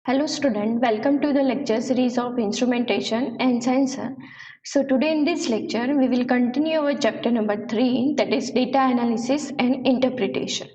Hello student, welcome to the lecture series of instrumentation and sensor. So today in this lecture we will continue our chapter number 3, that is data analysis and interpretation.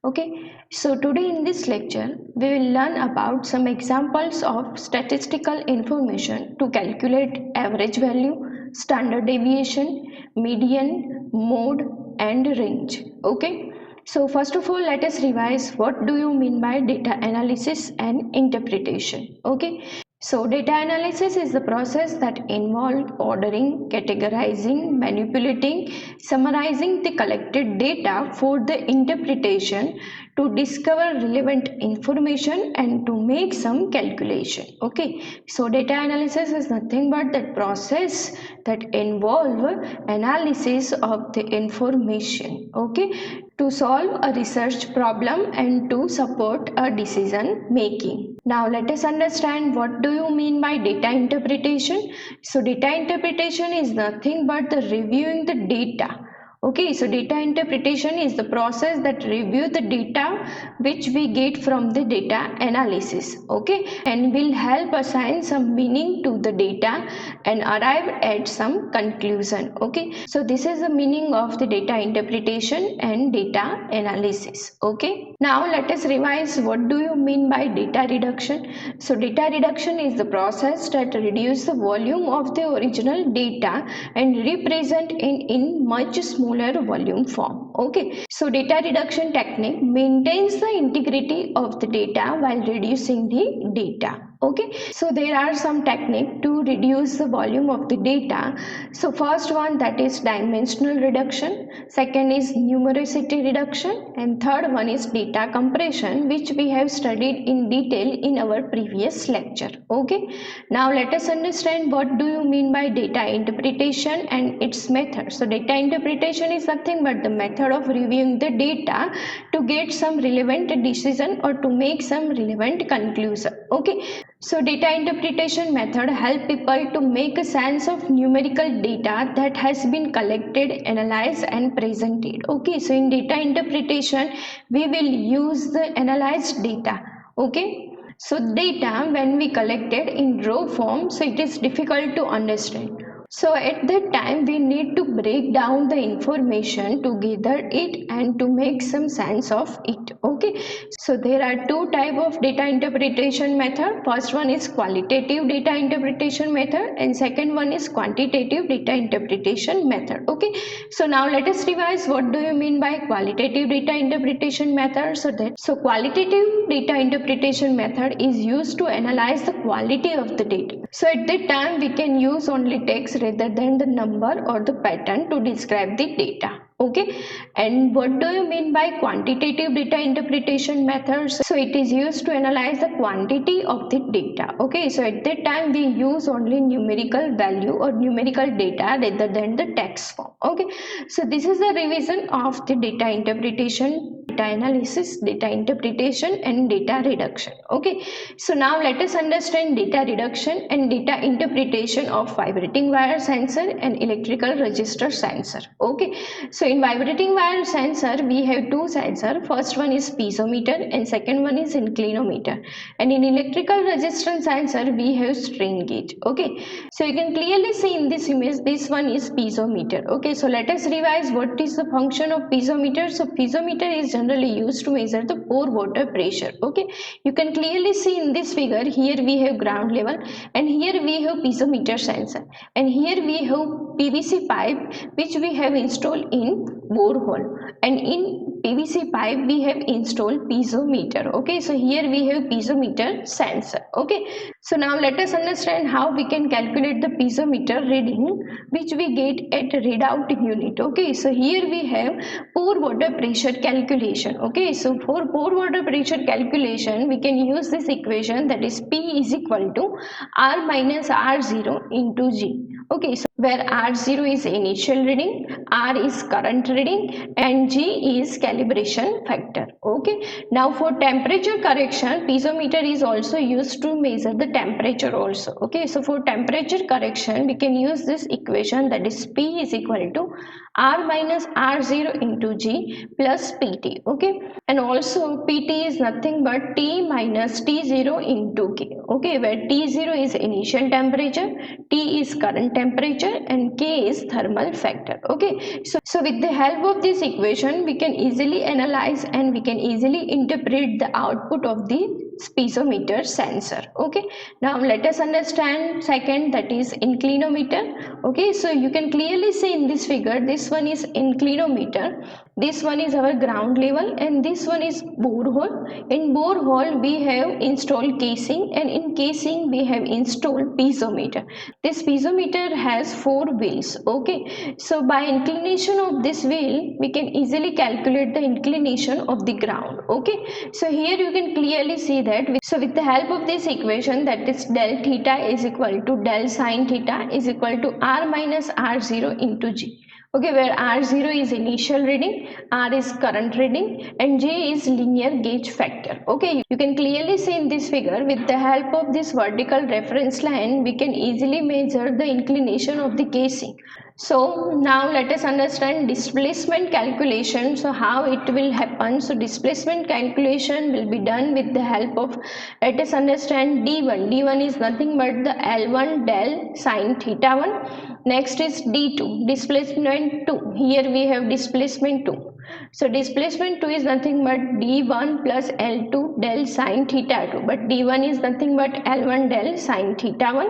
Okay, so today in this lecture we will learn about some examples of statistical information to calculate average value, standard deviation, median, mode and range. Okay. So first of all, let us revise what do you mean by data analysis and interpretation. Okay. So data analysis is the process that involves ordering, categorizing, manipulating, summarizing the collected data for the interpretation to discover relevant information and to make some calculation. Okay. So data analysis is nothing but that process that involve analysis of the information. Okay, to solve a research problem and to support a decision making. Now let us understand what do you mean by data interpretation. So data interpretation is nothing but the reviewing the data. Okay, so data interpretation is the process that review the data which we get from the data analysis. Okay, and will help assign some meaning to the data and arrive at some conclusion. Okay, so this is the meaning of the data interpretation and data analysis. Okay, now let us revise what do you mean by data reduction. So data reduction is the process that reduce the volume of the original data and represent in much smaller volume form. Okay, so data reduction technique maintains the integrity of the data while reducing the data. Okay, so there are some technique to reduce the volume of the data. So first one, that is dimensional reduction, second is numericity reduction, and third one is data compression, which we have studied in detail in our previous lecture. Okay, now let us understand what do you mean by data interpretation and its method. So data interpretation is nothing but the method of reviewing the data to get some relevant decision or to make some relevant conclusion. Okay, so data interpretation method help people to make a sense of numerical data that has been collected, analyzed and presented. Okay, so in data interpretation we will use the analyzed data. Okay, so data when we collected in raw form, so it is difficult to understand. So at that time we need to break down the information to gather it and to make some sense of it. Okay, so there are two type of data interpretation method. First one is qualitative data interpretation method and second one is quantitative data interpretation method. Okay, so now let us revise what do you mean by qualitative data interpretation method. So qualitative data interpretation method is used to analyze the quality of the data. So at that time we can use only text rather than the number or the pattern to describe the data. Okay, and what do you mean by quantitative data interpretation methods? So it is used to analyze the quantity of the data. Okay, so at that time we use only numerical value or numerical data rather than the text form. Okay, so this is the revision of the data interpretation, data analysis, data interpretation and data reduction. Okay, so now let us understand data reduction and data interpretation of vibrating wire sensor and electrical resistor sensor. Okay, so in vibrating wire sensor we have two sensor. First one is piezometer and second one is inclinometer, and in electrical resistance sensor we have strain gauge. Okay, so you can clearly see in this image this one is piezometer. Okay, so let us revise what is the function of piezometer. So piezometer is generally used to measure the pore water pressure. Okay, you can clearly see in this figure, here we have ground level and here we have piezometer sensor and here we have PVC pipe which we have installed in borehole, and in PVC pipe we have installed piezometer. Okay, so here we have piezometer sensor. Okay, so now let us understand how we can calculate the piezometer reading which we get at readout unit. Okay, so here we have pore water pressure calculation. Okay, so for pore water pressure calculation we can use this equation, that is P is equal to R minus R0 into G. Okay, so where R0 is initial reading, R is current reading, and G is calibration factor. Okay. Now for temperature correction, piezometer is also used to measure the temperature also. Okay. So for temperature correction, we can use this equation, that is P is equal to R minus R0 into G plus PT. Okay. And also PT is nothing but T minus T0 into K. Okay. Where T0 is initial temperature, T is current temperature, and K is thermal factor. Okay. So with the help of this equation, we can easily analyze and we can easily interpret the output of the piezometer sensor. Okay. Now let us understand second, that is inclinometer. Okay. So you can clearly see in this figure, this one is inclinometer, this one is our ground level, and this one is borehole. In borehole we have installed casing, and in casing we have installed piezometer. This piezometer has 4 wheels. Okay. So by inclination of this wheel, we can easily calculate the inclination of the ground. Okay. So here you can clearly see that. So with the help of this equation, that is del theta is equal to del sine theta is equal to R minus R0 into G. Okay, where R0 is initial reading, R is current reading, and G is linear gauge factor. Okay, you can clearly see in this figure, with the help of this vertical reference line, we can easily measure the inclination of the casing. So now let us understand displacement calculation. So how it will happen? So displacement calculation will be done with the help of, let us understand D1. D1 is nothing but the L1 del sine theta 1. Next is D2, displacement 2. Here we have displacement 2. So displacement 2 is nothing but D1 plus L2 del sine theta 2. But D1 is nothing but L1 del sine theta 1.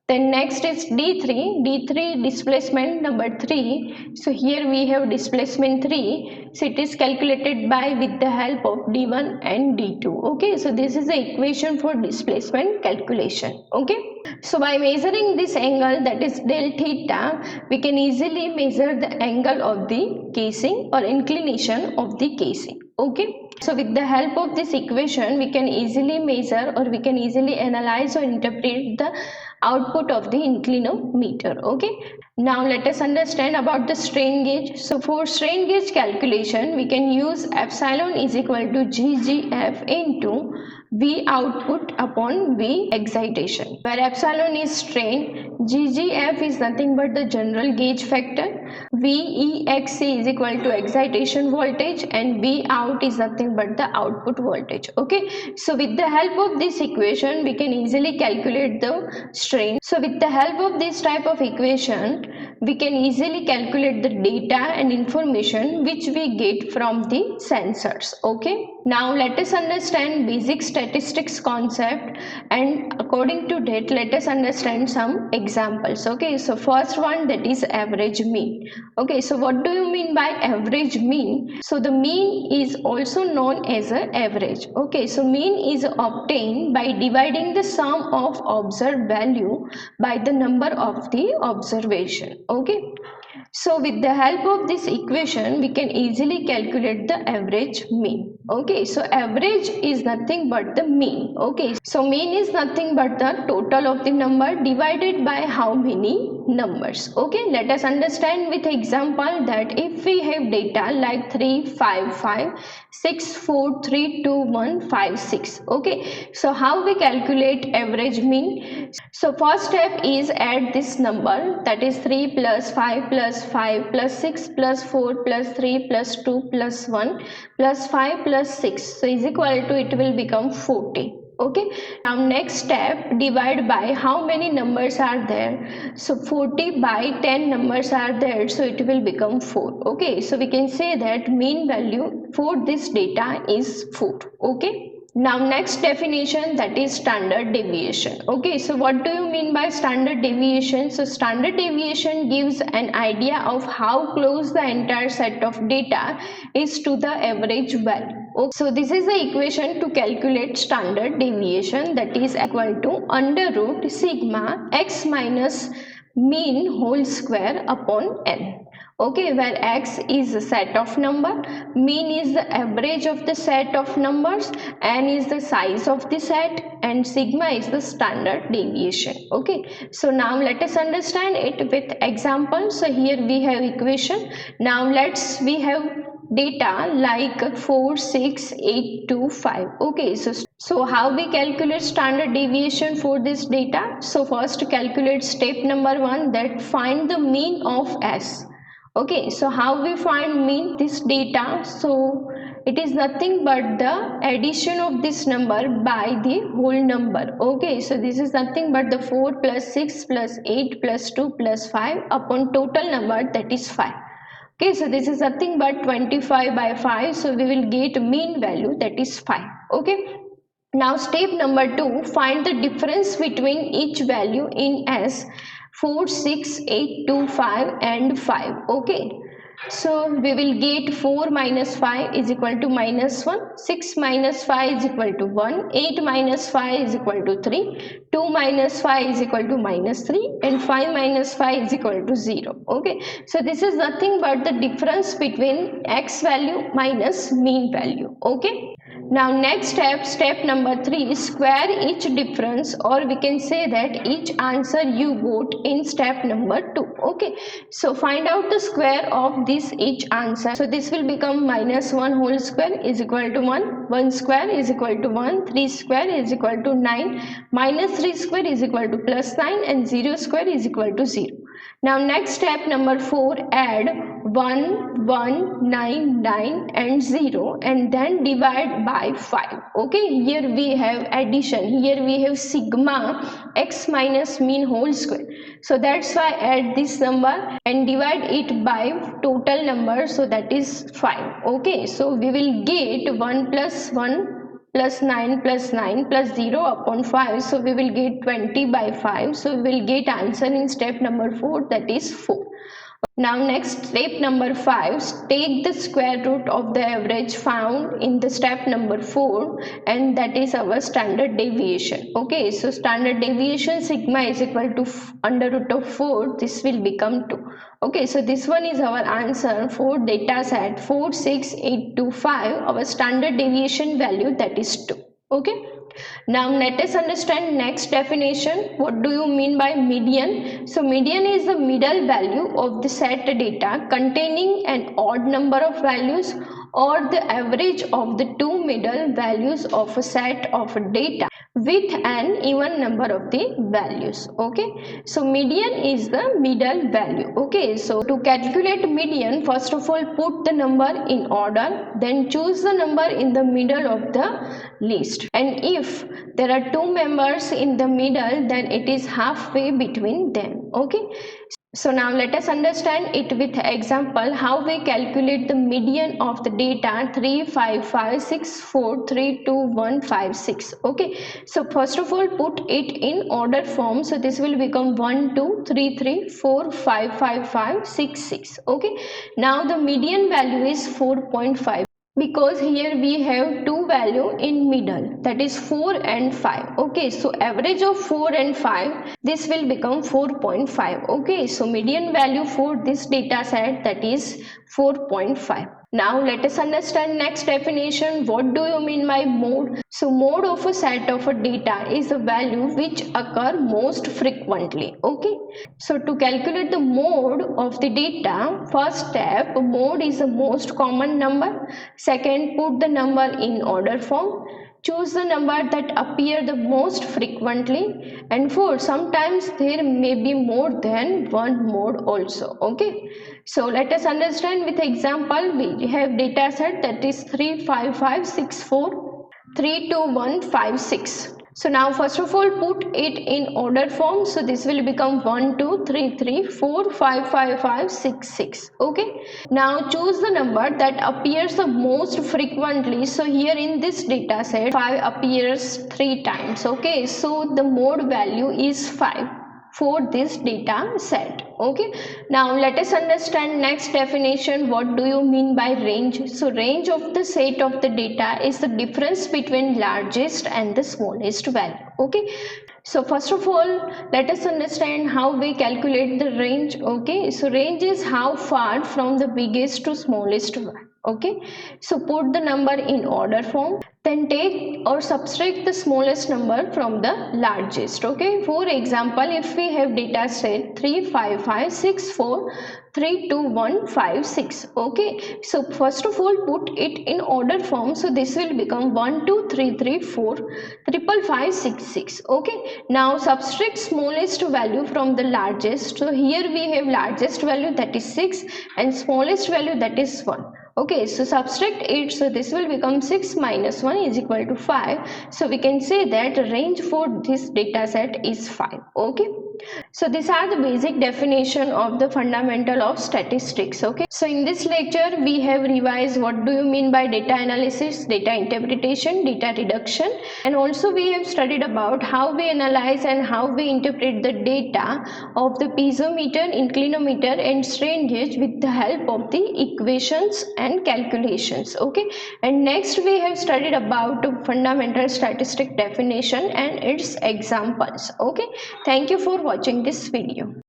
Then next is D3 displacement number 3. So here we have displacement 3. So it is calculated by with the help of D1 and D2. Okay, so this is the equation for displacement calculation. Okay, so by measuring this angle, that is del theta, we can easily measure the angle of the casing or inclination of the casing. Okay, so with the help of this equation, we can easily measure or we can easily analyze or interpret the output of the inclinometer. Okay, now let us understand about the strain gauge. So for strain gauge calculation, we can use epsilon is equal to GGF into V output upon V excitation, where epsilon is strain, GGF is nothing but the general gauge factor, VEXC is equal to excitation voltage, and V out is nothing but the output voltage. Okay, so with the help of this equation, we can easily calculate the strain. So with the help of this type of equation, we can easily calculate the data and information which we get from the sensors. Okay, now let us understand basic statistics concept, and according to that, let us understand some examples. Okay, so first one, that is average mean. Okay, so what do you mean by average mean? So the mean is also known as an average. Okay, so mean is obtained by dividing the sum of observed value by the number of the observation. Okay, so with the help of this equation, we can easily calculate the average mean. Okay, so average is nothing but the mean. Okay, so mean is nothing but the total of the number divided by how many numbers. Okay, let us understand with example that if we have data like 3, 5, 5, 6, 4, 3, 2, 1, 5, 6. Okay, so how we calculate average mean? So first step is add this number, that is 3 plus 5 plus 5 plus 6 plus 4 plus 3 plus 2 plus 1 plus 5 plus 6. So is equal to, it will become 40. Okay, now next step, divide by how many numbers are there. So 40 by 10 numbers are there, so it will become 4. Okay, so we can say that mean value for this data is 4. Okay, now next definition, that is standard deviation. Okay, so what do you mean by standard deviation? So standard deviation gives an idea of how close the entire set of data is to the average value. Okay, so this is the equation to calculate standard deviation, that is equal to under root sigma x minus mean whole square upon n. okay, where x is a set of number, mean is the average of the set of numbers, n is the size of the set, and sigma is the standard deviation. Okay, so now let us understand it with example. So here we have equation. Now we have data like 4, 6, 8, 2, 5. Okay, so how we calculate standard deviation for this data? So first calculate step number 1, that find the mean of s. Okay, so how we find mean this data? So it is nothing but the addition of this number by the whole number. Okay, so this is nothing but the 4 plus 6 plus 8 plus 2 plus 5 upon total number, that is 5. Okay, so this is nothing but 25 by 5, so we will get mean value, that is 5. Okay, now step number 2, find the difference between each value in S. 4, 6, 8, 2, 5 and 5. Okay, so we will get 4 minus 5 is equal to minus 1, 6 minus 5 is equal to 1, 8 minus 5 is equal to 3, 2 minus 5 is equal to minus 3, and 5 minus 5 is equal to 0. Okay, so this is nothing but the difference between x value minus mean value. Okay, now next step number 3, square each difference, or we can say that each answer you got in step number 2. Okay, so find out the square of this each answer. So this will become minus 1 whole square is equal to 1, 1 square is equal to 1, 3 square is equal to 9, minus 3 square is equal to plus 9, and 0 square is equal to 0. Now next step number 4, add 1, 1, 9, 9 and 0 and then divide by 5. Okay, here we have addition, here we have sigma x minus mean whole square. So that's why add this number and divide it by total number, so that is 5. Okay, so we will get 1 plus 1 plus 9 plus 9 plus 0 upon 5, so we will get 20 by 5, so we will get answer in step number 4, that is 4. Now next step number 5, take the square root of the average found in the step number 4, and that is our standard deviation. Okay, so standard deviation sigma is equal to under root of 4, this will become 2. Okay, so this one is our answer for data set 4, 6, 8, 2, 5. Our standard deviation value, that is 2. Okay, now let us understand next definition. What do you mean by median? So median is the middle value of the set data containing an odd number of values, or the average of the two middle values of a set of data with an even number of the values. Okay, so median is the middle value. Okay, so to calculate median, first of all put the number in order, then choose the number in the middle of the list, and if there are two members in the middle, then it is halfway between them. Okay, so now let us understand it with example, how we calculate the median of the data 3, 5, 5, 6, 4, 3, 2, 1, 5, 6. Okay, so first of all put it in order form, so this will become 1, 2, 3, 3, 4, 5, 5, 5, 6, 6. Okay, now the median value is 4.5. because here we have two value in middle, that is 4 and 5. Okay, so average of 4 and 5, this will become 4.5. Okay, so median value for this data set, that is 4.5. Now let us understand next definition. What do you mean by mode? So mode of a set of a data is a value which occur most frequently. Okay, so to calculate the mode of the data, first step, mode is the most common number. Second, put the number in order form. Choose the number that appear the most frequently, and four, sometimes there may be more than one mode also. Okay, so let us understand with example. We have data set that is 3, 5, 5, 6, 4, 3, 2, 1, 5, 6. So now first of all put it in order form, so this will become 1, 2, 3, 3, 4, 5, 5, 5, 6, 6. Okay, now choose the number that appears the most frequently. So here in this data set 5 appears 3 times. Okay, so the mode value is 5 for this data set. Okay, now let us understand next definition. What do you mean by range? So range of the set of the data is the difference between largest and the smallest value. Okay, So first of all, let us understand how we calculate the range. Okay, so range is how far from the biggest to smallest one. Okay, so put the number in order form, then take or subtract the smallest number from the largest. Okay, for example, if we have data set 35564321156. Okay, so first of all put it in order form, so this will become 123345556. Okay, now subtract smallest value from the largest. So here we have largest value, that is 6, and smallest value, that is 1. Okay, so subtract it, so this will become 6 minus 1 is equal to 5. So we can say that the range for this data set is 5. Okay, so these are the basic definition of the fundamental of statistics. Okay, so in this lecture we have revised what do you mean by data analysis, data interpretation, data reduction, and also we have studied about how we analyze and how we interpret the data of the piezometer, inclinometer and strain gauge with the help of the equations and calculations. Okay, and next we have studied about fundamental statistic definition and its examples. Okay, thank you for watching this video.